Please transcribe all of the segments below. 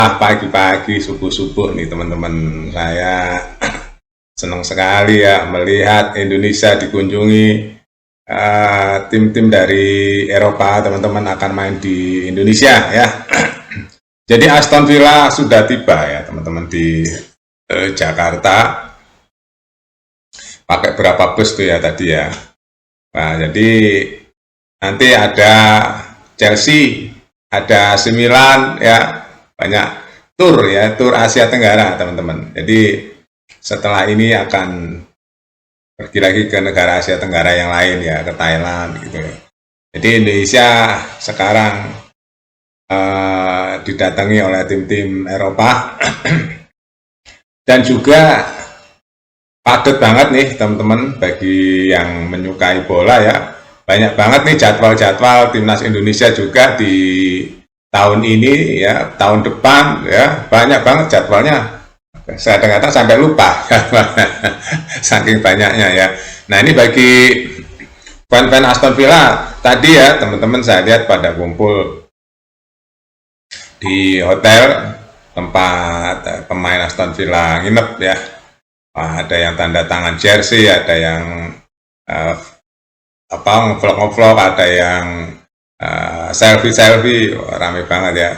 Pagi-pagi subuh-subuh nih teman-teman, saya senang sekali ya melihat Indonesia dikunjungi tim-tim dari Eropa. Teman-teman akan main di Indonesia ya. Jadi Aston Villa sudah tiba ya teman-teman di Jakarta. Pakai berapa bus tuh ya tadi ya. Nah, jadi nanti ada Chelsea, ada AC Milan ya, banyak tur ya, tur Asia Tenggara teman-teman. Jadi setelah ini akan pergi lagi ke negara Asia Tenggara yang lain ya, ke Thailand gitu ya. Jadi Indonesia sekarang didatangi oleh tim-tim Eropa dan juga padat banget nih teman-teman bagi yang menyukai bola ya. Banyak banget nih jadwal-jadwal timnas Indonesia juga di tahun ini ya, tahun depan ya, banyak banget jadwalnya. Saya kadang-kadang sampai lupa saking banyaknya ya. Nah, ini bagi fan-fan Aston Villa tadi ya teman-teman, saya lihat pada kumpul di hotel tempat pemain Aston Villa nginep ya. Ada yang tanda tangan jersey, ada yang ngevlog, ada yang selfie, rame banget ya.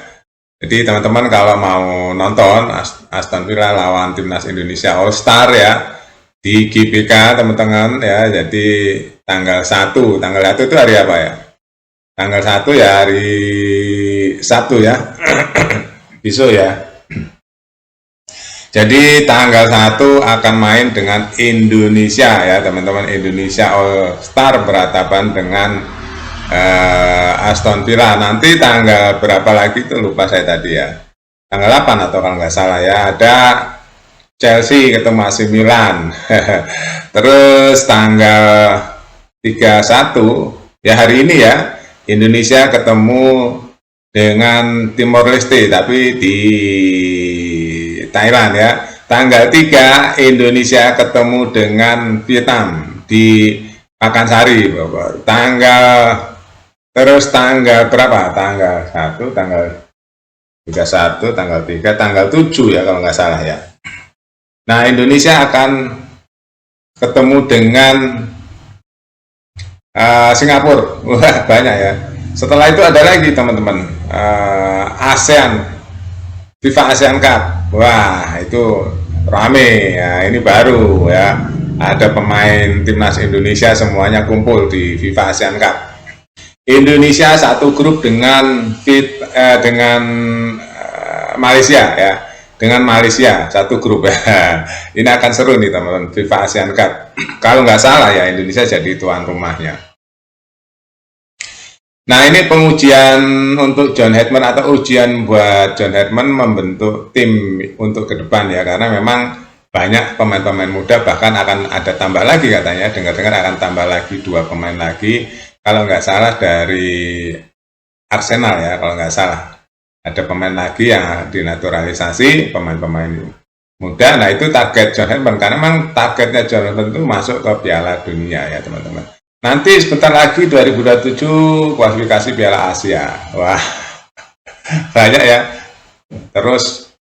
Jadi teman-teman kalau mau nonton Aston Villa lawan timnas Indonesia All Star ya di GBK teman-teman ya. Jadi tanggal 1 itu hari apa ya? Tanggal 1 ya hari Sabtu ya. Besok ya. Jadi tanggal 1 akan main dengan Indonesia ya teman-teman. Indonesia All Star berhadapan dengan Aston Villa. Nanti tanggal berapa lagi itu lupa saya tadi ya. Tanggal 8 atau kalau nggak salah ya. Ada Chelsea ketemu AC Milan. Terus tanggal 31 ya hari ini ya, Indonesia ketemu dengan Timor Leste tapi di Thailand ya. Tanggal 3 Indonesia ketemu dengan Vietnam di Pakansari. Terus tanggal berapa? Tanggal 1, tanggal 31, tanggal 3, tanggal 7 ya kalau nggak salah ya. Nah, Indonesia akan ketemu dengan Singapura. Wah, banyak ya. Setelah itu ada lagi teman-teman, ASEAN, FIFA ASEAN Cup. Wah, itu rame ya, ini baru ya. Ada pemain timnas Indonesia semuanya kumpul di FIFA ASEAN Cup. Indonesia satu grup dengan Malaysia ya. Dengan Malaysia satu grup ya. Ini akan seru nih teman-teman, FIFA ASEAN Cup. Kalau nggak salah ya Indonesia jadi tuan rumahnya. Nah, ini pengujian untuk John Hedman atau ujian buat John Hedman membentuk tim untuk ke depan ya, karena memang banyak pemain-pemain muda, bahkan akan ada tambah lagi katanya, dengar-dengar akan tambah lagi 2 pemain lagi, kalau nggak salah dari Arsenal ya, kalau nggak salah ada pemain lagi yang dinaturalisasi, pemain-pemain muda. Nah, itu target John Hedman, karena memang targetnya John Hedman itu masuk ke Piala Dunia ya teman-teman. Nanti sebentar lagi 2027 kualifikasi Piala Asia. Wah, banyak ya. Terus,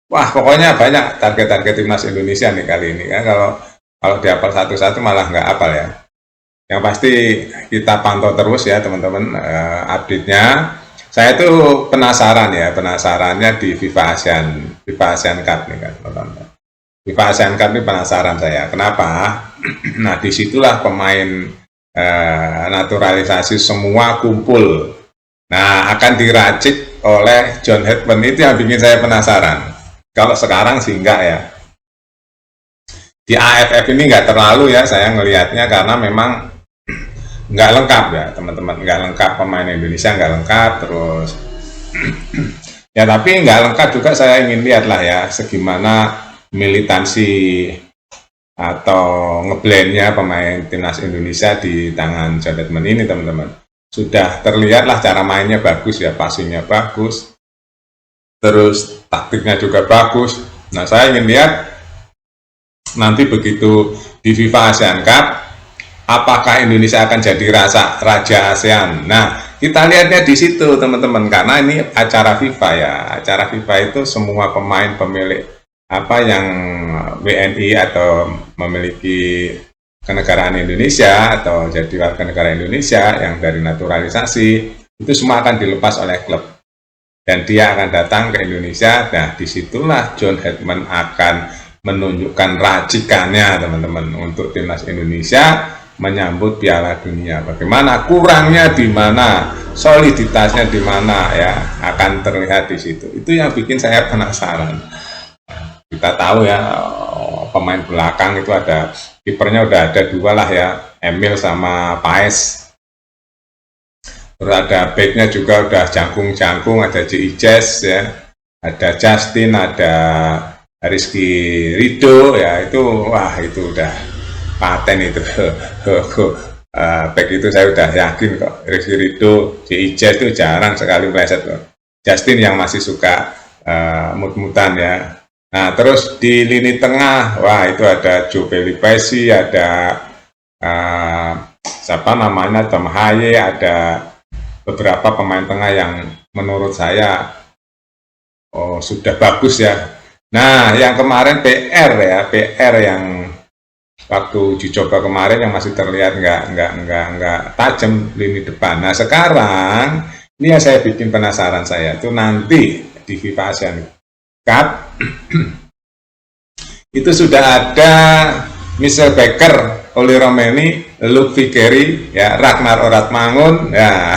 wah pokoknya banyak target-target timnas Indonesia nih kali ini kan. Kalau dihafal satu-satu malah nggak hafal ya. Yang pasti kita pantau terus ya teman-teman update-nya. Saya tuh penasarannya di FIFA ASEAN Cup nih kan teman-teman. FIFA ASEAN Cup ini penasaran saya. Kenapa? Nah, disitulah pemain naturalisasi semua kumpul. Nah, akan diracik oleh John Hedman, itu yang bikin saya penasaran. Kalau sekarang sih enggak ya. Di AFF ini enggak terlalu ya saya ngelihatnya, karena memang enggak lengkap ya teman-teman. Enggak lengkap, pemain Indonesia enggak lengkap. Terus ya, tapi enggak lengkap juga saya ingin lihat lah ya segimana militansi atau ngeblendnya pemain timnas Indonesia di tangan John Hedman ini teman-teman. Sudah terlihat lah cara mainnya bagus ya, passingnya bagus, terus taktiknya juga bagus. Nah, saya ingin lihat nanti begitu di FIFA ASEAN Cup apakah Indonesia akan jadi raja ASEAN? Nah, kita lihatnya di situ teman-teman, karena ini acara FIFA ya. Acara FIFA itu semua pemain pemilik apa yang WNI atau memiliki kenegaraan Indonesia atau jadi warga negara Indonesia yang dari naturalisasi itu semua akan dilepas oleh klub dan dia akan datang ke Indonesia. Nah, disitulah John Headman akan menunjukkan racikannya teman-teman untuk timnas Indonesia menyambut Piala Dunia. Bagaimana kurangnya di mana, soliditasnya di mana ya, akan terlihat di situ. Itu yang bikin saya penasaran. Kita tahu ya, pemain belakang itu ada, kipernya udah ada dua lah ya, Emil sama Paes. Terus ada backnya juga udah jangkung-jangkung, ada J.I.Jes ya, ada Justin, ada Rizky Ridho ya, itu wah itu udah paten itu. Back itu saya udah yakin kok, Rizky Ridho, J.I.Jes itu jarang sekali meleset kok. Justin yang masih suka mut-mutan ya. Nah, terus di lini tengah, wah itu ada Joe Pelipesi, ada siapa namanya, Tom Haye, ada beberapa pemain tengah yang menurut saya sudah bagus ya. Nah, yang kemarin PR yang waktu uji coba kemarin yang masih terlihat nggak tajam lini depan. Nah, sekarang ini yang saya bikin penasaran saya itu nanti di FIFA ASEAN Cup itu sudah ada Michel Becker, Oli Romeni, Luc Vickeri, ya, Ragnar Oratmangun. Ya,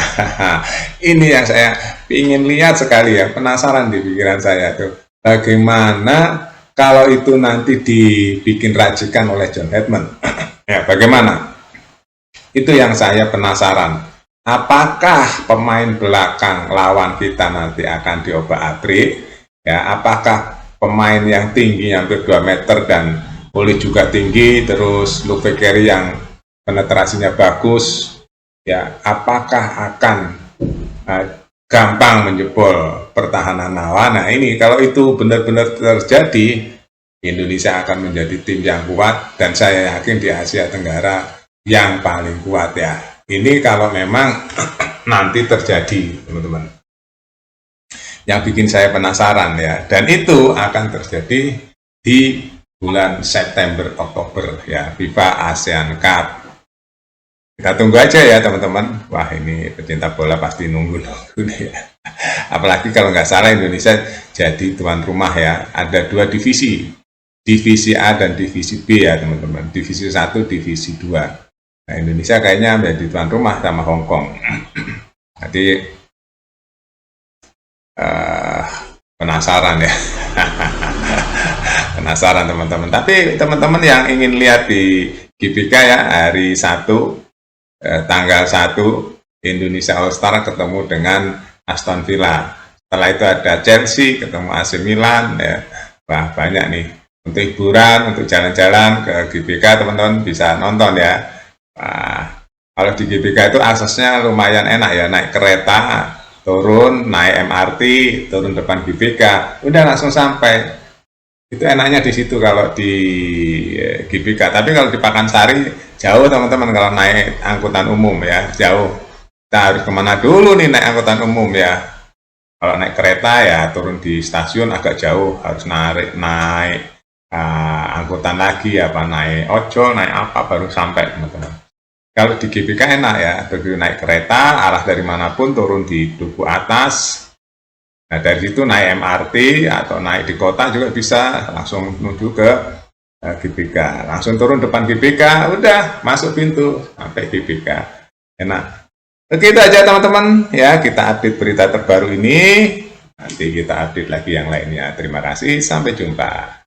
ini yang saya ingin lihat sekali ya, penasaran di pikiran saya tuh. Bagaimana kalau itu nanti dibikin racikan oleh John Headman? Ya, bagaimana? Itu yang saya penasaran. Apakah pemain belakang lawan kita nanti akan diobak-abrik? Ya, apakah pemain yang tinggi hampir 2 meter dan Oli juga tinggi, terus Luc Vickeri yang penetrasinya bagus, ya apakah akan gampang menjebol pertahanan lawan? Nah ini kalau itu benar-benar terjadi, Indonesia akan menjadi tim yang kuat dan saya yakin di Asia Tenggara yang paling kuat ya. Ini kalau memang nanti terjadi teman-teman. Yang bikin saya penasaran ya, dan itu akan terjadi di bulan September Oktober ya, FIFA ASEAN Cup. Kita tunggu aja ya teman-teman. Wah ini pecinta bola pasti nunggu nih ya. Apalagi kalau nggak salah Indonesia jadi tuan rumah ya. Ada 2 divisi, divisi A dan divisi B ya teman-teman. Divisi 1, divisi 2. Nah Indonesia kayaknya menjadi tuan rumah sama Hong Kong. Jadi penasaran ya. Penasaran teman-teman. Tapi teman-teman yang ingin lihat di GBK ya, hari 1 tanggal 1 Indonesia All Star ketemu dengan Aston Villa. Setelah itu ada Chelsea ketemu AC Milan ya. Wah banyak nih untuk hiburan, untuk jalan-jalan ke GBK teman-teman bisa nonton ya. Wah, kalau di GBK itu aksesnya lumayan enak ya, naik kereta turun, naik MRT, turun depan GBK, udah langsung sampai. Itu enaknya di situ kalau di GBK. Tapi kalau di Pakansari jauh teman-teman kalau naik angkutan umum ya, jauh. Kita harus kemana dulu nih naik angkutan umum ya. Kalau naik kereta ya turun di stasiun agak jauh, harus naik angkutan lagi, apa naik ojol, naik apa baru sampai teman-teman. Kalau di GBK enak ya, begitu naik kereta, arah dari manapun turun di Duku Atas. Nah dari situ naik MRT atau naik di kota juga bisa langsung menuju ke GBK. Langsung turun depan GBK, udah masuk pintu sampai GBK. Enak. Begitu aja teman-teman ya, kita update berita terbaru ini. Nanti kita update lagi yang lainnya. Terima kasih, sampai jumpa.